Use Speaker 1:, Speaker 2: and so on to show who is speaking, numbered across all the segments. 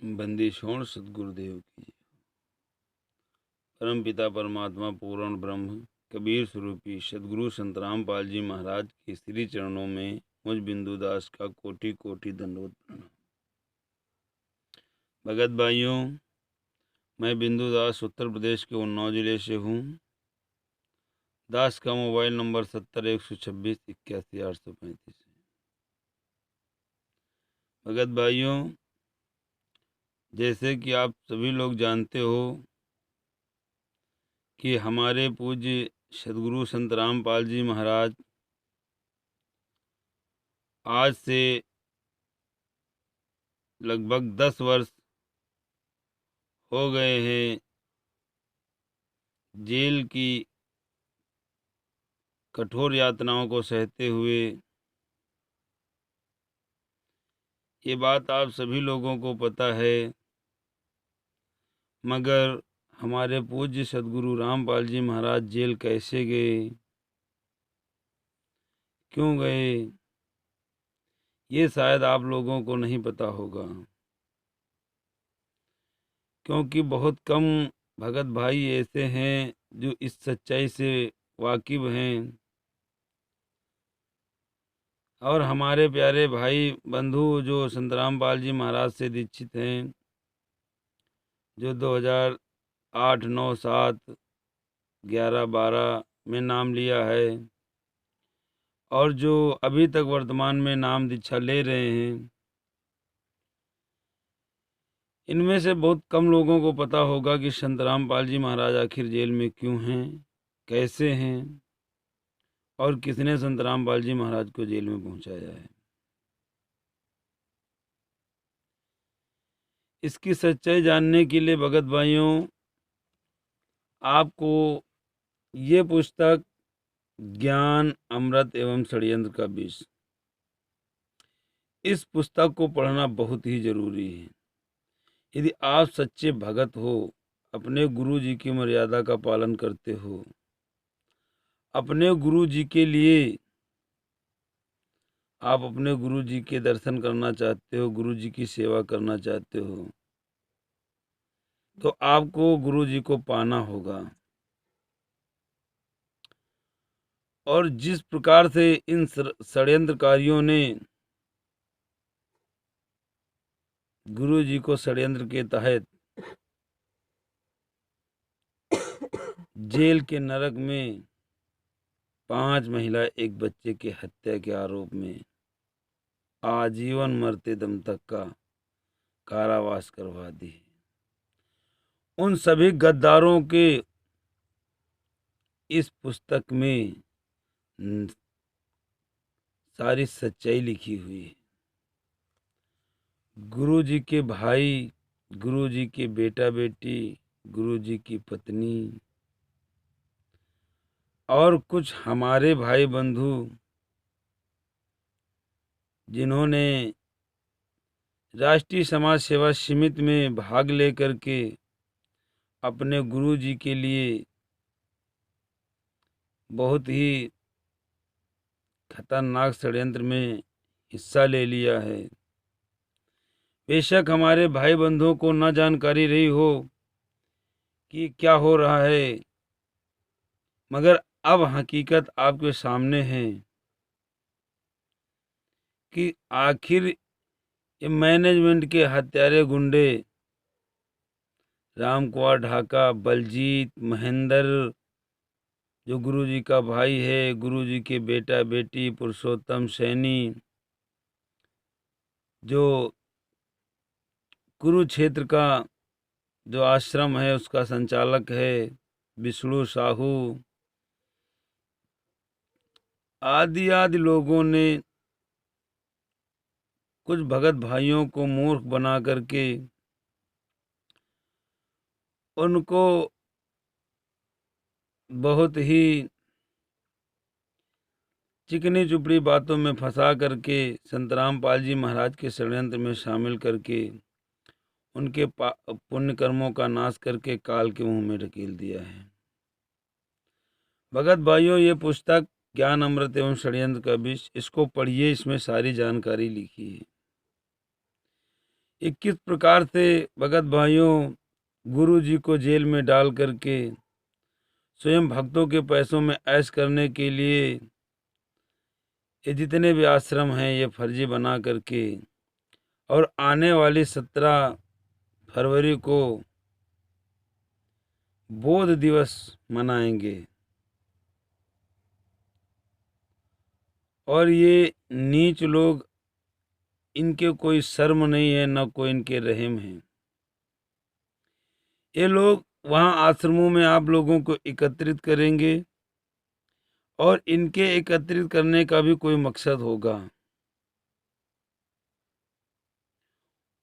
Speaker 1: बंदी छोड़ सतगुरुदेव की। परम पिता परमात्मा पूर्ण ब्रह्म कबीर स्वरूपी सदगुरु संत रामपाल जी महाराज के श्री चरणों में मुझ बिंदुदास का कोटि कोटि दंडवत प्रणाम। भगत भाइयों, मैं बिंदुदास उत्तर प्रदेश के उन्नाव जिले से हूँ। दास का मोबाइल नंबर 70 126 81 835 है। भगत भाइयों, जैसे कि आप सभी लोग जानते हो कि हमारे पूज्य सदगुरु संत रामपाल जी महाराज आज से लगभग 10 वर्ष हो गए हैं जेल की कठोर यातनाओं को सहते हुए। ये बात आप सभी लोगों को पता है, मगर हमारे पूज्य सदगुरु रामपाल जी महाराज जेल कैसे गए, क्यों गए, ये शायद आप लोगों को नहीं पता होगा, क्योंकि बहुत कम भगत भाई ऐसे हैं जो इस सच्चाई से वाकिफ हैं। और हमारे प्यारे भाई बंधु जो संत रामपाल जी महाराज से दीक्षित हैं, जो 2008, 9, 7, 11, 12 में नाम लिया है, और जो अभी तक वर्तमान में नाम दीक्षा ले रहे हैं, इनमें से बहुत कम लोगों को पता होगा कि संत रामपाल जी महाराज आखिर जेल में क्यों हैं, कैसे हैं, और किसने संत रामपाल जी महाराज को जेल में पहुंचाया है। इसकी सच्चाई जानने के लिए भगत भाइयों, आपको ये पुस्तक ज्ञान अमृत एवं षड्यंत्र का विष, इस पुस्तक को पढ़ना बहुत ही जरूरी है। यदि आप सच्चे भगत हो, अपने गुरु जी की मर्यादा का पालन करते हो, अपने गुरु जी के लिए आप अपने गुरु जी के दर्शन करना चाहते हो, गुरु जी की सेवा करना चाहते हो, तो आपको गुरु जी को पाना होगा। और जिस प्रकार से इन षड्यंत्रकारियों ने गुरु जी को षड्यंत्र के तहत जेल के नरक में 5 महिला एक बच्चे के हत्या के आरोप में आजीवन मरते दम तक का कारावास करवा दी, उन सभी गद्दारों के इस पुस्तक में सारी सच्चाई लिखी हुई है। गुरु जी के भाई, गुरु जी के बेटा बेटी, गुरु जी की पत्नी और कुछ हमारे भाई बंधु जिन्होंने राष्ट्रीय समाज सेवा समिति में भाग लेकर के अपने गुरु जी के लिए बहुत ही खतरनाक षड्यंत्र में हिस्सा ले लिया है। बेशक हमारे भाई बंधुओं को न जानकारी रही हो कि क्या हो रहा है, मगर अब हकीकत आपके सामने है कि आखिर ये मैनेजमेंट के हत्यारे गुंडे राम कुमार ढाका, बलजीत, महेंद्र, जो गुरु जी का भाई है, गुरु जी के बेटा बेटी, पुरुषोत्तम सैनी, जो कुरुक्षेत्र का जो आश्रम है उसका संचालक है, विष्णु साहू, आदि आदि लोगों ने कुछ भगत भाइयों को मूर्ख बना करके उनको बहुत ही चिकनी चुपड़ी बातों में फंसा करके संत रामपाल जी महाराज के षड्यंत्र में शामिल करके उनके पुण्य कर्मों का नाश करके काल के मुंह में ढकेल दिया है। भगत भाइयों, ये पुस्तक ज्ञान अमृत एवं षड्यंत्र का विष, इसको पढ़िए, इसमें सारी जानकारी लिखी है। ये किस प्रकार से भगत भाइयों गुरु जी को जेल में डाल करके स्वयं भक्तों के पैसों में ऐश करने के लिए ये जितने भी आश्रम हैं ये फर्जी बना करके और आने वाली 17 फरवरी को बोध दिवस मनाएंगे और ये नीच लोग, इनके कोई शर्म नहीं है न कोई इनके रहम है। ये लोग वहाँ आश्रमों में आप लोगों को एकत्रित करेंगे और इनके एकत्रित करने का भी कोई मकसद होगा।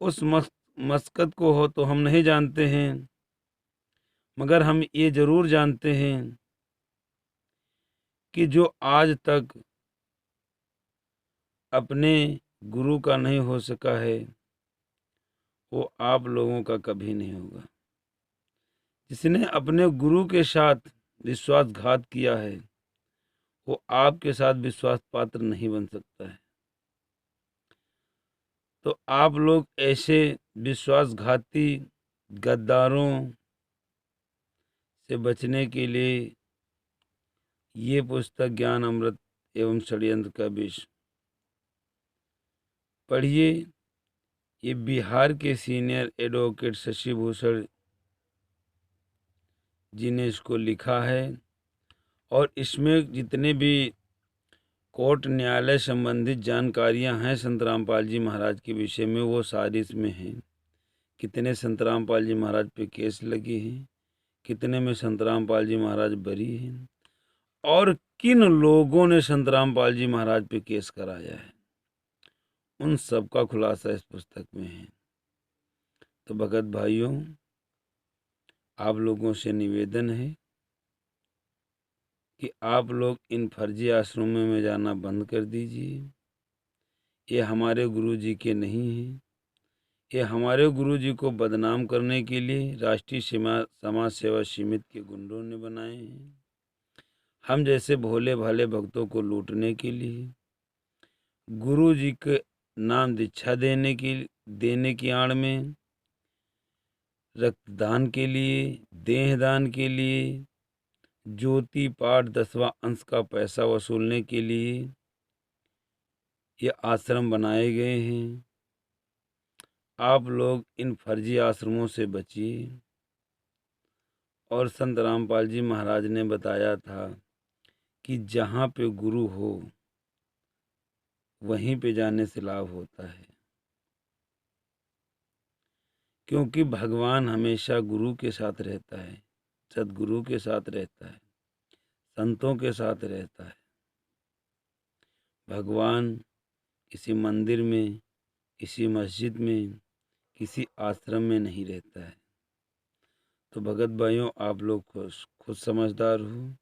Speaker 1: उस मकसद को हो तो हम नहीं जानते हैं, मगर हम ये जरूर जानते हैं कि जो आज तक अपने गुरु का नहीं हो सका है वो आप लोगों का कभी नहीं होगा। जिसने अपने गुरु के साथ विश्वासघात किया है वो आपके साथ विश्वास पात्र नहीं बन सकता है। तो आप लोग ऐसे विश्वासघाती गद्दारों से बचने के लिए ये पुस्तक ज्ञान अमृत एवं षड्यंत्र का विष पढ़िए। ये बिहार के सीनियर एडवोकेट शशि भूषण जी ने इसको लिखा है और इसमें जितने भी कोर्ट न्यायालय संबंधित जानकारियां हैं संत रामपाल जी महाराज के विषय में वो सारी इसमें हैं। कितने संत रामपाल जी महाराज पे केस लगे हैं, कितने में संत रामपाल जी महाराज बरी हैं और किन लोगों ने संत रामपाल जी महाराज पे केस कराया है, उन सब का खुलासा इस पुस्तक में है। तो भगत भाइयों, आप लोगों से निवेदन है कि आप लोग इन फर्जी आश्रमों में जाना बंद कर दीजिए। ये हमारे गुरु जी के नहीं हैं। ये हमारे गुरु जी को बदनाम करने के लिए राष्ट्रीय समाज सेवा समिति के गुंडों ने बनाए हैं। हम जैसे भोले भाले भक्तों को लूटने के लिए, गुरु जी के नाम दीक्षा देने की आड़ में, रक्तदान के लिए, देहदान के लिए, ज्योति पाठ 10वां अंश का पैसा वसूलने के लिए ये आश्रम बनाए गए हैं। आप लोग इन फर्जी आश्रमों से बचिए। और संत रामपाल जी महाराज ने बताया था कि जहाँ पे गुरु हो वहीं पे जाने से लाभ होता है, क्योंकि भगवान हमेशा गुरु के साथ रहता है, सदगुरु के साथ रहता है, संतों के साथ रहता है। भगवान किसी मंदिर में, किसी मस्जिद में, किसी आश्रम में नहीं रहता है। तो भगत भाइयों, आप लोग खुद समझदार हो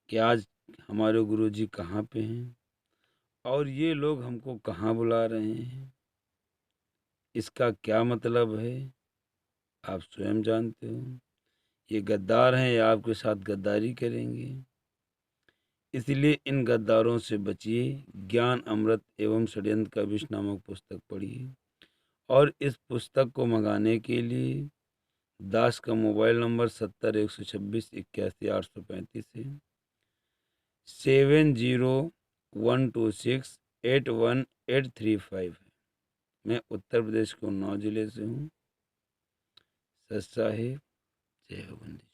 Speaker 1: कि आज हमारे गुरु जी कहाँ पे हैं और ये लोग हमको कहाँ बुला रहे हैं। इसका क्या मतलब है आप स्वयं जानते हो। ये गद्दार हैं या आपके साथ गद्दारी करेंगे। इसलिए इन गद्दारों से बचिए। ज्ञान अमृत एवं षड्यंत्र का विष नामक पुस्तक पढ़िए और इस पुस्तक को मंगाने के लिए दास का मोबाइल नंबर 70 126 81 835 है। 7012681835 है। मैं उत्तर प्रदेश के उन्नाव जिले से हूँ। सत साहिब, जय हो बंदी।